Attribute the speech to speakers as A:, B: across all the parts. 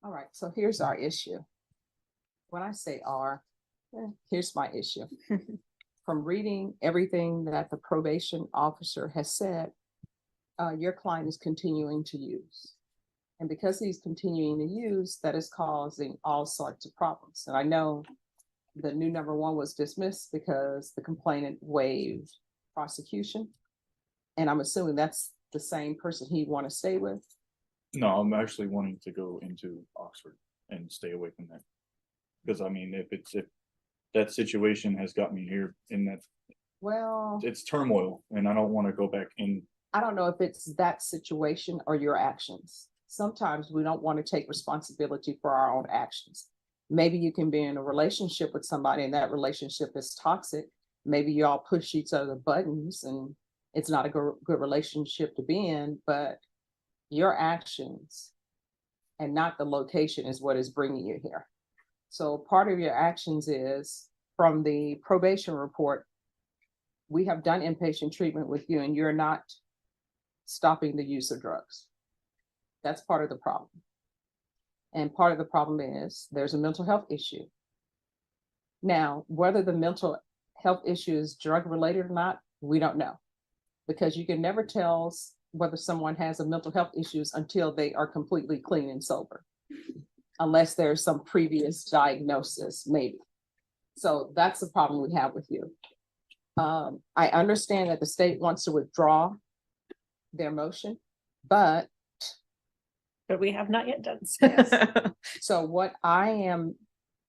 A: All right, so here's our issue. When I say here's my issue. From reading everything that the probation officer has said, your client is continuing to use. And because he's continuing to use, that is causing all sorts of problems. And I know the new number one was dismissed because the complainant waived prosecution. And I'm assuming that's the same person he'd want to stay with.
B: No, I'm actually wanting to go into Oxford and stay away from that. Because I mean, if that situation has got me here in that,
A: well,
B: it's turmoil and I don't want to go back in.
A: I don't know if it's that situation or your actions. Sometimes we don't want to take responsibility for our own actions. Maybe you can be in a relationship with somebody and that relationship is toxic. Maybe y'all push each other buttons and it's not a good relationship to be in, but your actions and not the location is what is bringing you here. So part of your actions is from the probation report, we have done inpatient treatment with you and you're not stopping the use of drugs. That's part of the problem. And part of the problem is there's a mental health issue. Now, whether the mental health issue is drug related or not, we don't know, because you can never tell whether someone has a mental health issues until they are completely clean and sober, unless there's some previous diagnosis, maybe. So that's the problem we have with you. I understand that the state wants to withdraw their motion, but
C: we have not yet done so.
A: Yes. So what I am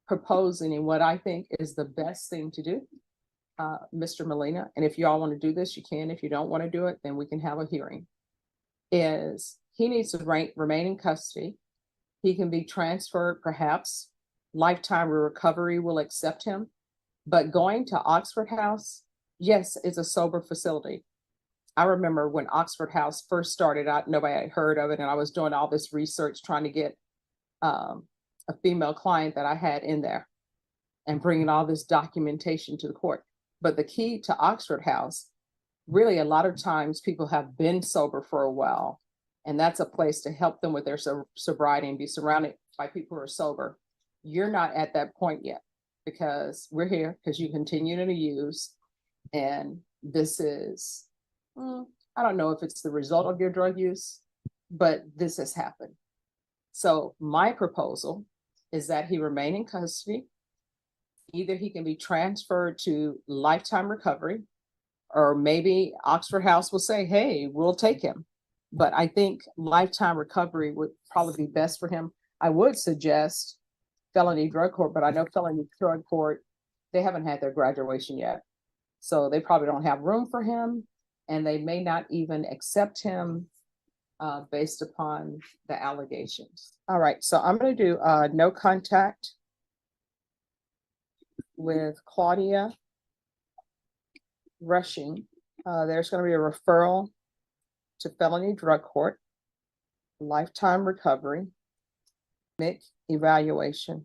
A: proposing and what I think is the best thing to do, Mr. Molina, and if you all want to do this, you can. If you don't want to do it, then we can have a hearing, is he needs to remain in custody. He can be transferred, perhaps lifetime recovery will accept him, but going to Oxford House, yes, it's a sober facility. I remember when Oxford House first started out, nobody had heard of it. And I was doing all this research, trying to get a female client that I had in there and bringing all this documentation to the court. But the key to Oxford House, really a lot of times people have been sober for a while, and that's a place to help them with their sobriety and be surrounded by people who are sober. You're not at that point yet because we're here because you continue to use, and this is, I don't know if it's the result of your drug use, but this has happened. So my proposal is that he remain in custody. Either he can be transferred to lifetime recovery, or maybe Oxford House will say, hey, we'll take him. But I think lifetime recovery would probably be best for him. I would suggest felony drug court, but I know felony drug court, they haven't had their graduation yet. So they probably don't have room for him, and they may not even accept him based upon the allegations. All right, so I'm going to do no contact with Claudia Rushing. There's going to be a referral to felony drug court, lifetime recovery, MIC evaluation.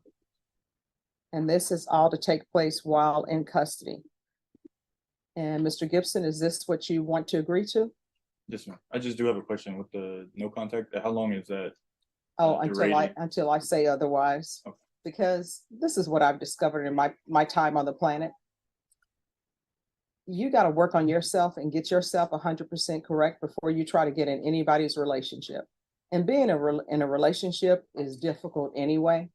A: And this is all to take place while in custody. And Mr. Gibson, is this what you want to agree to?
B: Yes, ma'am. I just do have a question with the no contact. How long is that?
A: Oh, until I say otherwise.
B: Okay.
A: Because this is what I've discovered in my time on the planet. You got to work on yourself and get yourself 100% correct before you try to get in anybody's relationship. And being in a relationship is difficult anyway.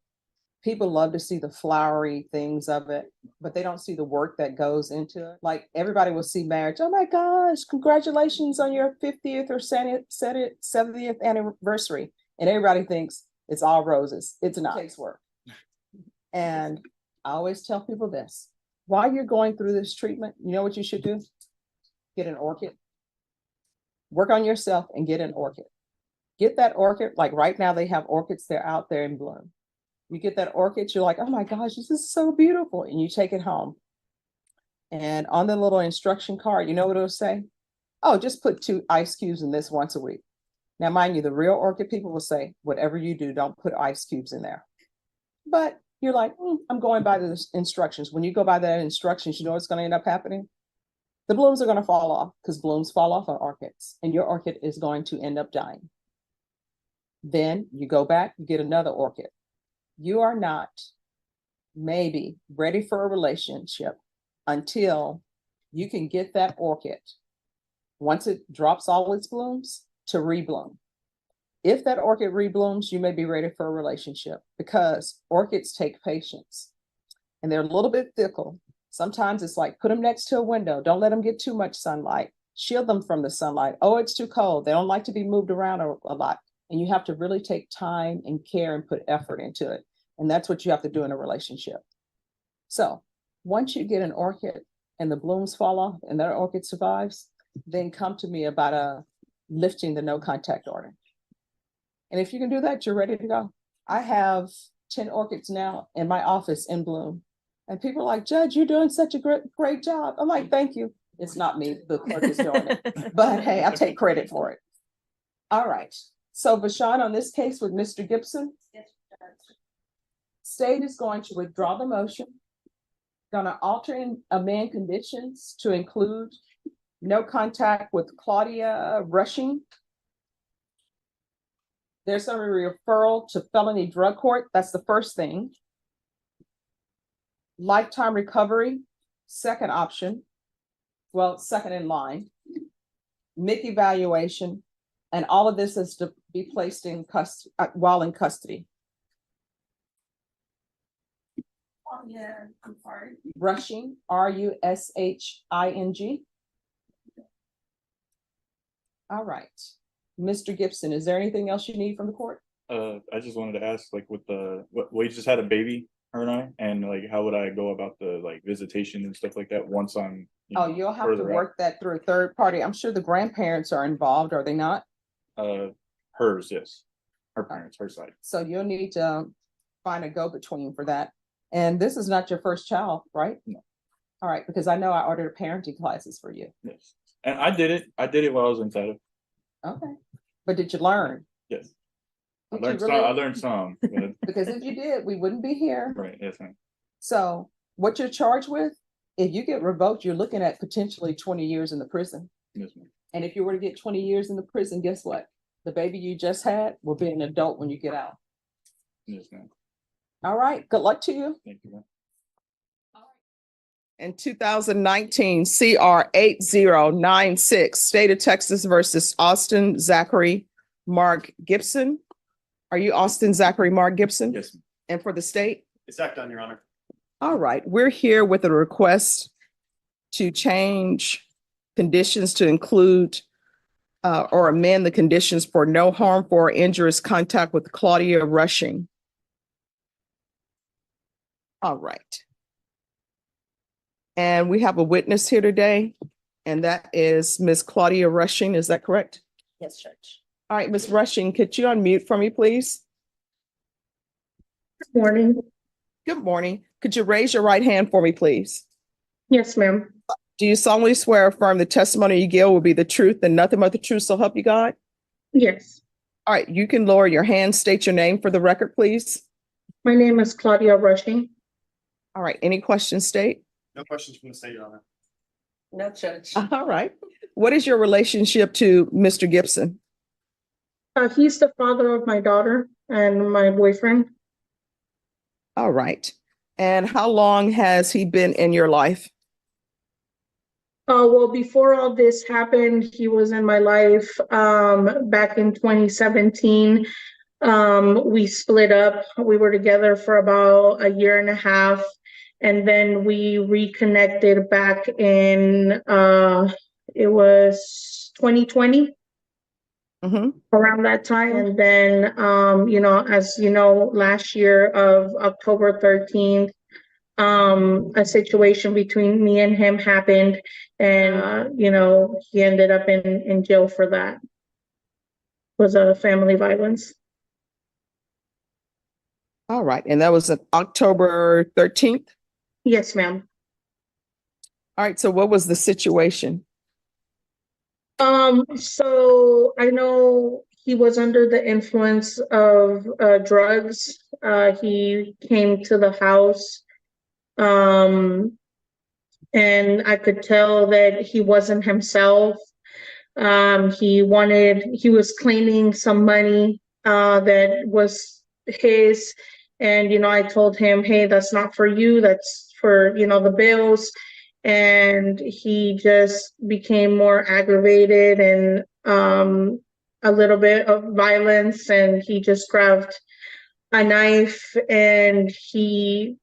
A: People love to see the flowery things of it, but they don't see the work that goes into it. Like everybody will see marriage. Oh my gosh, congratulations on your 50th or 70th anniversary. And everybody thinks it's all roses. It's not. It takes work. And I always tell people this, while you're going through this treatment, you know what you should do? Get an orchid. Work on yourself and get an orchid. Get that orchid. Like right now they have orchids, they're out there in bloom. You get that orchid, you're like, oh my gosh, this is so beautiful. And you take it home. And on the little instruction card, you know what it'll say? Oh, just put 2 ice cubes in this once a week. Now, mind you, the real orchid people will say, whatever you do, don't put ice cubes in there. But you're like, I'm going by the instructions. When you go by the instructions, you know what's going to end up happening? The blooms are going to fall off because blooms fall off on orchids, and your orchid is going to end up dying. Then you go back, you get another orchid. You are not maybe ready for a relationship until you can get that orchid, once it drops all its blooms, to rebloom. If that orchid reblooms, you may be ready for a relationship, because orchids take patience and they're a little bit fickle. Sometimes it's like, put them next to a window. Don't let them get too much sunlight. Shield them from the sunlight. Oh, it's too cold. They don't like to be moved around a lot. And you have to really take time and care and put effort into it. And that's what you have to do in a relationship. So once you get an orchid and the blooms fall off and that orchid survives, then come to me about lifting the no contact order. And if you can do that, you're ready to go. I have 10 orchids now in my office in bloom. And people are like, Judge, you're doing such a great job. I'm like, thank you. It's not me, the clerk is doing it. But hey, I take credit for it. All right. So Vashon, on this case with Mr. Gibson, state is going to withdraw the motion, going to alter and amend conditions to include no contact with Claudia rushing. There's a referral to felony drug court. That's the first thing. Lifetime recovery, second option. Well, second in line. MIC evaluation, and all of this is to be placed in custody while in custody.
D: Yeah, I'm sorry.
A: Rushing, RUSHING. All right. Mr. Gibson, is there anything else you need from the court?
B: I just wanted to ask, like, with the, we just had a baby, her and like, how would I go about the like visitation and stuff like that once I'm,
A: Oh, you'll have to work that through a third party. I'm sure the grandparents are involved, are they not?
B: Hers, yes. Her parents, her side.
A: So you'll need to find a go-between for that. And this is not your first child, right?
B: No.
A: All right, because I know I ordered parenting classes for you.
B: Yes. And I did it while I was inside of.
A: Okay. But did you learn?
B: Yes.
A: Did
B: I learned
A: you
B: some.
A: really?
B: I learned some. But
A: Because if you did, we wouldn't be here.
B: right. Yes, ma'am.
A: So what you're charged with, if you get revoked, you're looking at potentially 20 years in the prison.
B: Yes, ma'am.
A: And if you were to get 20 years in the prison, guess what? The baby you just had will be an adult when you get out.
B: Yes, ma'am.
A: All right. Good luck to you.
B: Thank you, ma'am.
A: In 2019, CR 8096, State of Texas versus Austin Zachary Mark Gibson. Are you Austin Zachary Mark Gibson?
B: Yes, ma'am.
A: And for the state?
E: It's act on, Your Honor.
A: All right, we're here with a request to change conditions to include or amend the conditions for no harmful or injurious contact with Claudia rushing. All right. And we have a witness here today, and that is Miss Claudia Rushing. Is that correct?
C: Yes, Judge.
A: All right, Miss Rushing, could you unmute for me, please?
F: Good morning.
A: Good morning. Could you raise your right hand for me, please?
F: Yes, ma'am.
A: Do you solemnly swear or affirm the testimony you give will be the truth and nothing but the truth, so help you God?
F: Yes.
A: All right, you can lower your hand, state your name for the record, please.
F: My name is Claudia Rushing.
A: All right, any questions, state?
E: No questions from the state, Your Honor.
C: No, Judge.
A: All right. What is your relationship to Mr. Gibson?
F: He's the father of my daughter and my boyfriend.
A: All right. And how long has he been in your life?
F: Well, before all this happened, he was in my life back in 2017. We split up. We were together for about a year and a half. And then we reconnected back in, it was 2020. Around that time. And then, as you know, last year of October 13th, a situation between me and him happened, and, he ended up in jail for that. It was a family violence.
A: All right. And that was October 13th?
F: Yes, ma'am.
A: All right. So what was the situation?
F: So I know he was under the influence of drugs. He came to the house, and I could tell that he wasn't himself. He was claiming some money that was his. And, I told him, hey, that's not for you, that's for, the bills. And he just became more aggravated and a little bit of violence, and he just grabbed a knife and he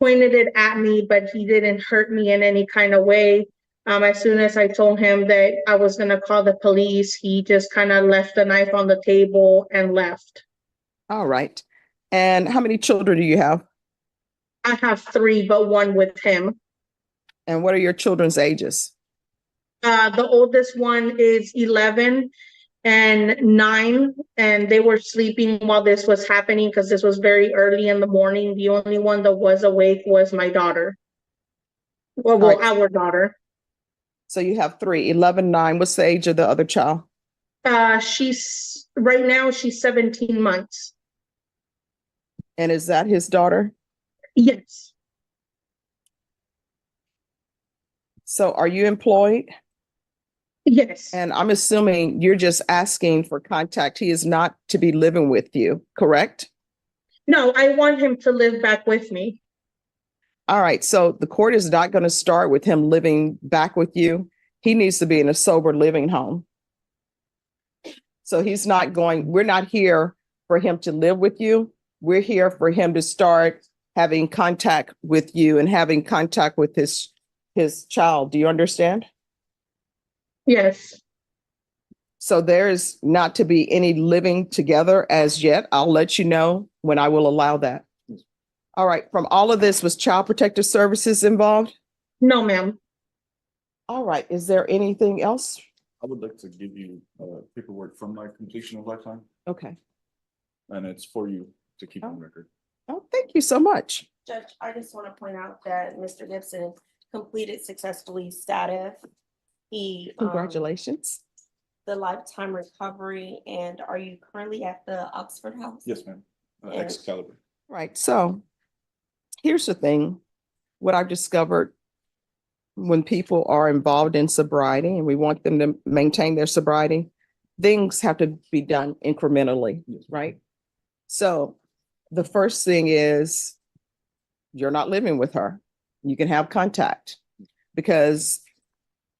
F: pointed it at me, but he didn't hurt me in any kind of way. As soon as I told him that I was gonna call the police, he just kind of left the knife on the table and left.
A: All right. And how many children do you have?
F: I have 3, but 1 with him.
A: And what are your children's ages?
F: The oldest one is 11 and 9, and they were sleeping while this was happening because this was very early in the morning. The only one that was awake was my daughter. Well,
A: Right.
F: our daughter.
A: So you have 3, 11, 9. What's the age of the other child?
F: She's right now she's 17 months.
A: And is that his daughter?
F: Yes.
A: So are you employed?
F: Yes.
A: And I'm assuming you're just asking for contact. He is not to be living with you, correct?
F: No, I want him to live back with me.
A: All right. So the court is not going to start with him living back with you. He needs to be in a sober living home. So we're not here for him to live with you. We're here for him to start having contact with you and having contact with his child. Do you understand?
F: Yes.
A: So there's not to be any living together as yet. I'll let you know when I will allow that. All right. From all of this, was Child Protective Services involved?
F: No, ma'am.
A: All right. Is there anything else?
B: I would like to give you paperwork from my completion of lifetime,
A: Okay.
B: and it's for you to keep on record.
A: Oh, thank you so much.
C: Judge, I just want to point out that Mr. Gibson completed successfully status. He
A: Congratulations.
C: the lifetime recovery. And are you currently at the Oxford House?
B: Yes, ma'am.
C: Yeah.
B: Excalibur.
A: Right. So here's the thing. What I've discovered when people are involved in sobriety and we want them to maintain their sobriety, things have to be done incrementally, right? So the first thing is you're not living with her. You can have contact, because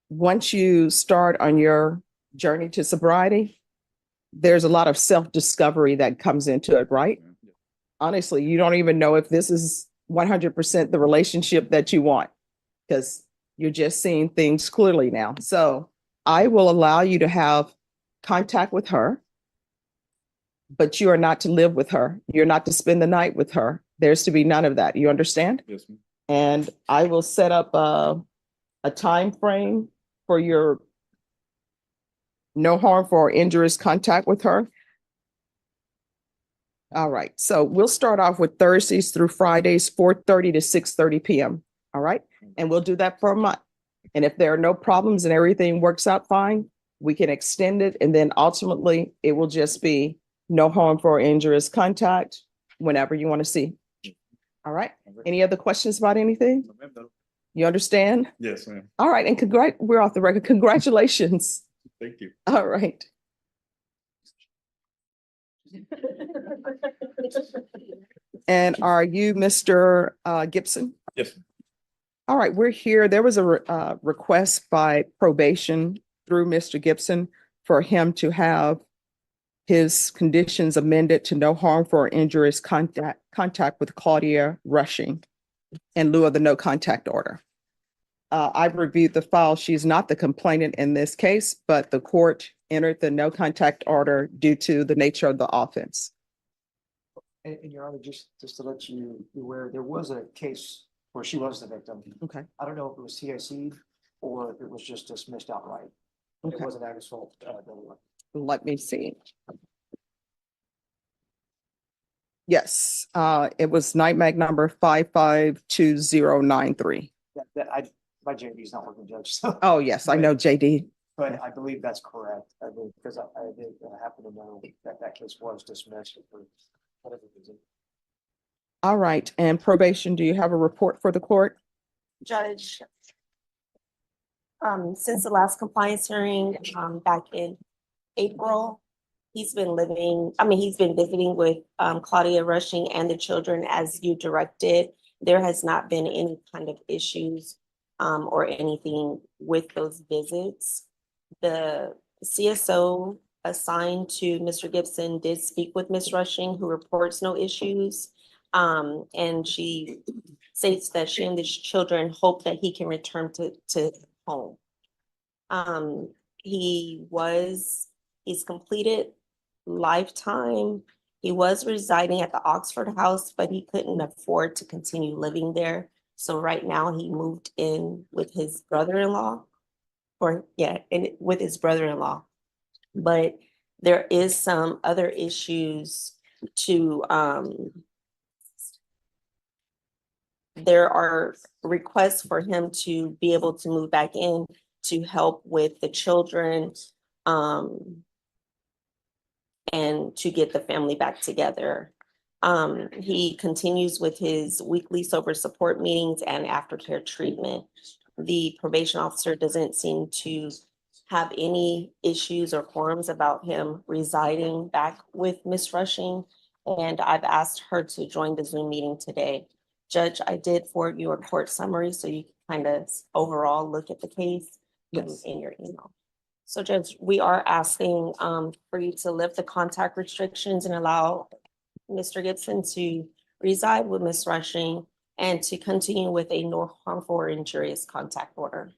A: once you start on your journey to sobriety, there's a lot of self-discovery that comes into it, right? Honestly, you don't even know if this is 100% the relationship that you want, because you're just seeing things clearly now. So I will allow you to have contact with her, but you are not to live with her. You're not to spend the night with her. There's to be none of that. You understand?
B: Yes, ma'am.
A: And I will set up a time frame for your no harmful or injurious contact with her. All right. So we'll start off with Thursdays through Fridays, 4:30 to 6:30 p.m. All right. And we'll do that for a month. And if there are no problems and everything works out fine, we can extend it. And then ultimately it will just be no harmful or injurious contact whenever you want to see. All right. Any other questions about anything? You understand?
B: Yes, ma'am.
A: All right. And we're off the record. Congratulations.
B: Thank you.
A: All right. And are you Mr. Gibson?
B: Yes.
A: All right, we're here. There was a request by probation through Mr. Gibson for him to have his conditions amended to no harmful or injurious contact with Claudia Rushing in lieu of the no contact order. I've reviewed the file. She's not the complainant in this case, but the court entered the no contact order due to the nature of the offense.
G: And Your Honor, just to let you be aware, there was a case where she was the victim.
A: Okay.
G: I don't know if it was TIC or if it was just dismissed outright. It
A: Okay.
G: was an aggravated assault.
A: Let me see. Yes, it was NIMAG number 552093.
G: My JD is not working, Judge. So,
A: Oh, yes, I know JD.
G: but I believe that's correct. I believe because I did happen to know that case was dismissed for whatever reason.
A: All right, and probation, do you have a report for the court?
C: Judge, since the last compliance hearing, back in April, he's been living, I mean, he's been visiting with Claudia Rushing and the children as you directed. There has not been any kind of issues or anything with those visits. The CSO assigned to Mr. Gibson did speak with Ms. Rushing, who reports no issues. And she states that she and the children hope that he can return to home. He's completed lifetime. He was residing at the Oxford house, but he couldn't afford to continue living there. So right now he moved in with his brother-in-law with his brother-in-law. But there is some other issues to, there are requests for him to be able to move back in to help with the children, and to get the family back together. He continues with his weekly sober support meetings and aftercare treatment. The probation officer doesn't seem to have any issues or qualms about him residing back with Miss Rushing, and I've asked her to join the Zoom meeting today. Judge, I did forward you a court summary so you can kind of overall look at the case in your email. So Judge, we are asking for you to lift the contact restrictions and allow Mr. Gibson to reside with Ms. Rushing and to continue with a no harmful or injurious contact order.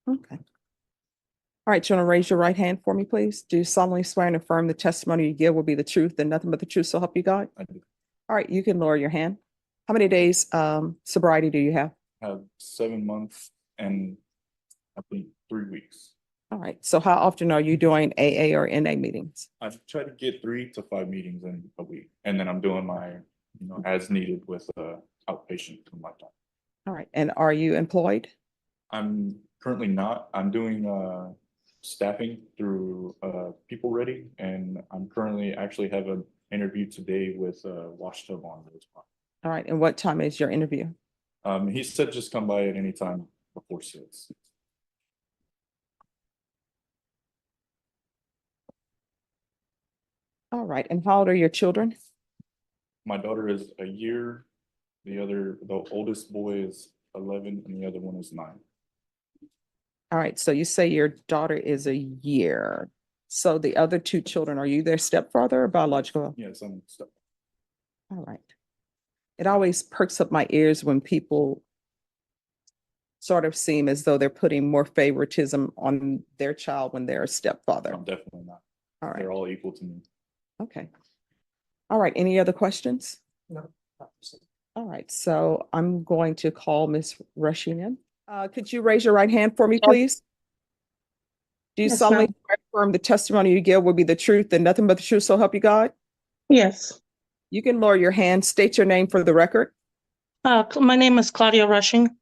A: Okay. All right, you want to raise your right hand for me, please? Do you solemnly swear and affirm the testimony you give will be the truth and nothing but the truth, so help you God?
B: I do.
A: All right, you can lower your hand. How many days sobriety do you have?
B: I have 7 months and I think 3 weeks.
A: All right, so how often are you doing AA or NA meetings?
B: I try to get 3 to 5 meetings in a week, and then I'm doing my, as needed with outpatient from my time.
A: All right, and are you employed?
B: I'm currently not. I'm doing staffing through People Ready, and I'm currently actually have an interview today with Wash Tub on the spot.
A: All right, and what time is your interview?
B: He said just come by at any time before 6.
A: All right, and how old are your children?
B: My daughter is a year. The oldest boy is 11, and the other one is 9.
A: All right, so you say your daughter is a year. So the other 2 children, are you their stepfather or biological?
B: Yes, I'm stuck.
A: All right. It always perks up my ears when people sort of seem as though they're putting more favoritism on their child when they're a stepfather.
B: I'm definitely not.
A: All right,
B: They're all equal to me.
A: okay. All right, any other questions?
G: No.
A: All right, so I'm going to call Ms. Rushing in. Could you raise your right hand for me, please? Do you
F: Yes,
A: solemnly
F: ma'am.
A: affirm the testimony you give will be the truth and nothing but the truth, so help you God?
F: Yes.
A: You can lower your hand, state your name for the record.
F: My name is Claudia Rushing.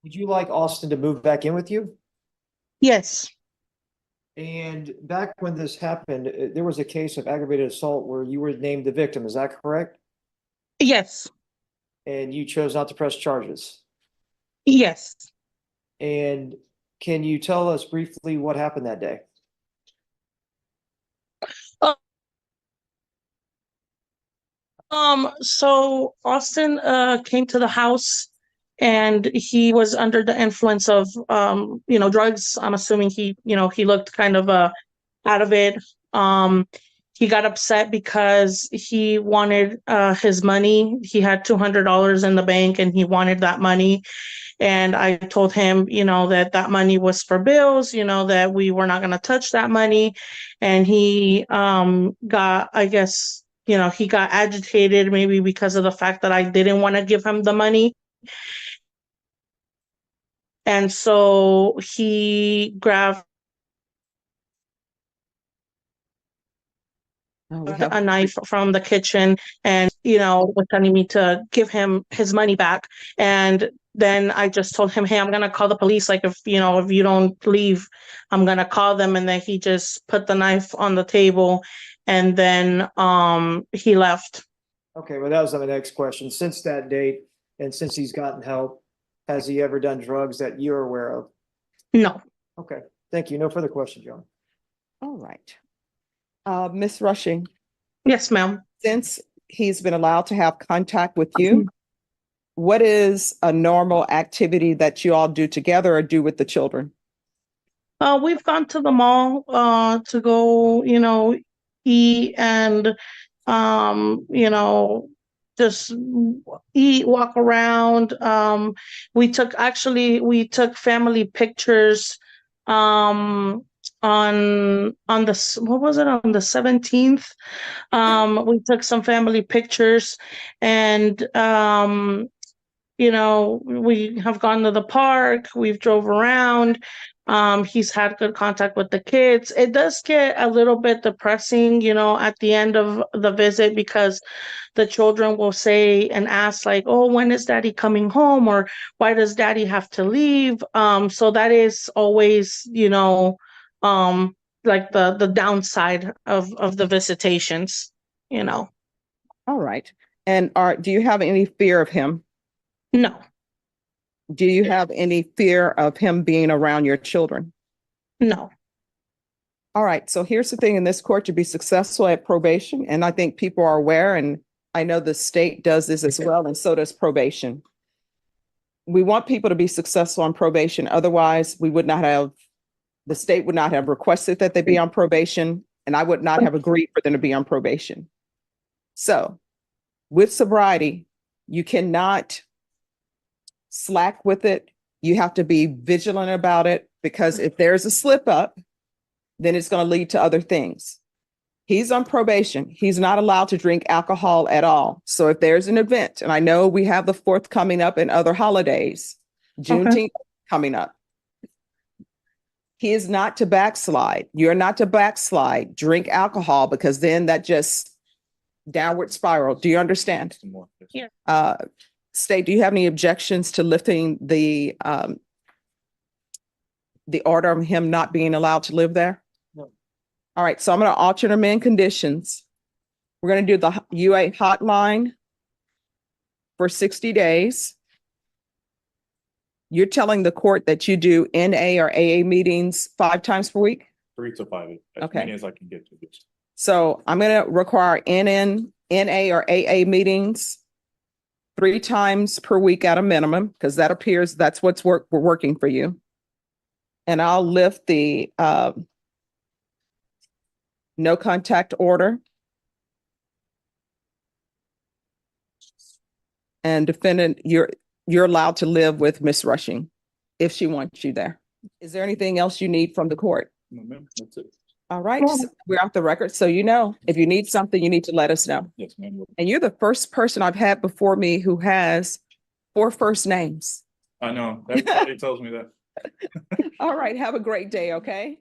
G: Would you like Austin to move back in with you?
F: Yes.
G: And back when this happened, there was a case of aggravated assault where you were named the victim, is that correct?
F: Yes.
G: And you chose not to press charges.
F: Yes.
G: And can you tell us briefly what happened that day?
F: So Austin came to the house and he was under the influence of drugs. I'm assuming he looked kind of out of it. He got upset because he wanted his money. He had $200 in the bank and he wanted that money. And I told him, that money was for bills, that we were not going to touch that money. And he got, I guess, he got agitated maybe because of the fact that I didn't want to give him the money. And so he grabbed a knife from the kitchen and, was telling me to give him his money back. And then I just told him, hey, I'm going to call the police. Like, if you don't leave, I'm going to call them. And then he just put the knife on the table and then he left.
G: Okay, well, that was my next question. Since that date and since he's gotten help, has he ever done drugs that you're aware of?
F: No.
G: Okay, thank you. No further questions, John.
A: All right.
H: Miss Rushing,
F: Yes, ma'am.
H: since he's been allowed to have contact with you, what is a normal activity that you all do together or do with the children?
F: We've gone to the mall, to go, eat and, just eat, walk around. We took family pictures, on what was it, on the 17th? We took some family pictures and, we have gone to the park, we've drove around. He's had good contact with the kids. It does get a little bit depressing, at the end of the visit because the children will say and ask like, oh, when is daddy coming home? Or why does daddy have to leave? So that is always, like the downside of the visitations,
H: All right. And do you have any fear of him?
F: No,
H: Do you have any fear of him being around your children?
F: no.
H: All right. So here's the thing in this court to be successful at probation. And I think people are aware, and I know the state does this as well, and so does probation. We want people to be successful on probation. Otherwise, the state would not have requested that they be on probation, and I would not have agreed for them to be on probation. So with sobriety, you cannot slack with it. You have to be vigilant about it, because if there's a slip up, then it's going to lead to other things. He's on probation. He's not allowed to drink alcohol at all. So if there's an event, and I know we have the 4th coming up and other holidays, Juneteenth coming up, he is not to backslide. You're not to backslide, drink alcohol, because then that just downward spiral. Do you understand?
B: Some more, yes.
F: Yeah.
H: State, do you have any objections to lifting the order of him not being allowed to live there?
G: No.
H: All right, so I'm going to alter amend conditions. We're going to do the UA hotline for 60 days. You're telling the court that you do NA or AA meetings 5 times per week?
B: 3 to 5, as
H: Okay.
B: many as I can get to this.
H: So I'm going to require NA or AA meetings 3 times per week at a minimum, because that appears that's what's we're working for you. And I'll lift the no contact order. And defendant, you're allowed to live with Miss Rushing if she wants you there. Is there anything else you need from the court?
B: No, ma'am, that's it.
H: All right, so we're off the record. So if you need something, you need to let us know.
B: Yes, ma'am.
H: And you're the first person I've had before me who has 4 first names.
B: I know, everybody tells me that.
H: All right, have a great day, okay?